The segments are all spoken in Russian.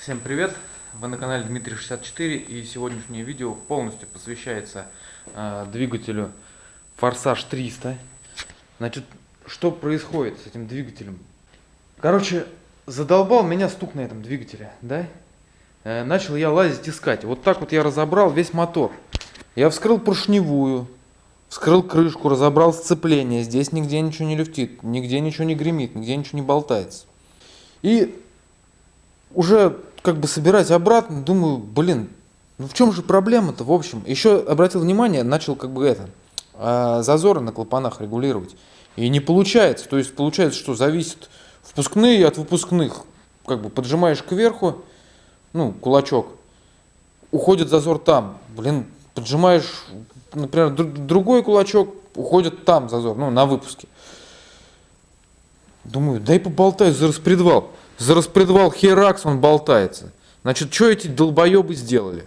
Всем привет! Вы на канале Дмитрий 64, и сегодняшнее видео полностью посвящается двигателю Форсаж 300. Значит, что происходит с этим двигателем? Короче, задолбал меня стук на этом двигателе, да? Начал я лазить искать. Вот так вот я разобрал весь мотор. Я вскрыл поршневую, вскрыл крышку, разобрал сцепление. Здесь нигде ничего не люфтит, нигде ничего не гремит, нигде ничего не болтается. И уже как бы собирать обратно, думаю, блин, ну в чем же проблема-то, в общем. Еще обратил внимание, начал как бы зазоры на клапанах регулировать. И не получается, то есть получается, что зависит впускные от выпускных. Как бы поджимаешь кверху, ну, кулачок, уходит зазор там. Блин, поджимаешь, например, другой кулачок, уходит там зазор, ну, на выпуске. Думаю, дай поболтаю за распредвал. За распредвал херакс, он болтается. Значит, что эти долбоебы сделали?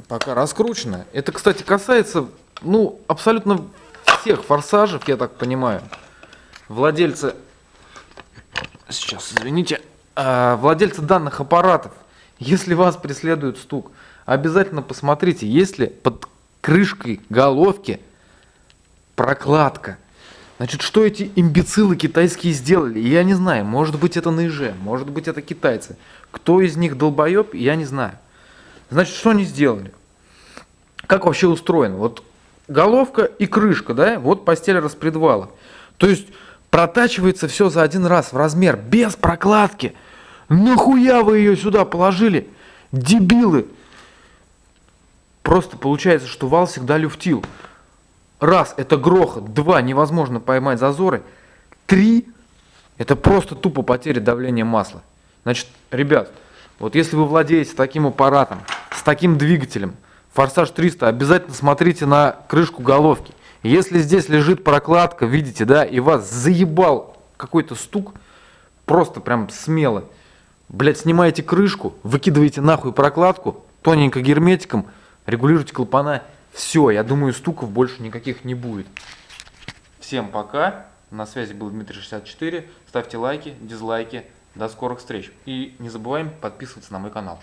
Пока раскручено. Это, кстати, касается, ну, абсолютно всех форсажев, я так понимаю. Владельцы, сейчас, извините, владельцы данных аппаратов, если вас преследует стук, обязательно посмотрите, есть ли под крышкой головки прокладка. Значит, что эти имбецилы китайские сделали? Я не знаю, может быть это на ИЖ, может быть это китайцы. Кто из них долбоеб, я не знаю. Значит, что они сделали? Как вообще устроено? Вот головка и крышка, да, вот постель распредвала. То есть протачивается все за один раз в размер, без прокладки. Нахуя вы ее сюда положили? Дебилы! Просто получается, что вал всегда люфтил. Раз, это грохот. Два, невозможно поймать зазоры. Три, это просто тупо потеря давления масла. Значит, ребят, вот если вы владеете таким аппаратом, с таким двигателем, Форсаж 300, обязательно смотрите на крышку головки. Если здесь лежит прокладка, видите, да, и вас заебал какой-то стук, просто прям смело, блядь, снимаете крышку, выкидываете нахуй прокладку, тоненько герметиком, регулируйте клапана. Все, я думаю, стуков больше никаких не будет. Всем пока. На связи был Дмитрий 64. Ставьте лайки, дизлайки. До скорых встреч. И не забываем подписываться на мой канал.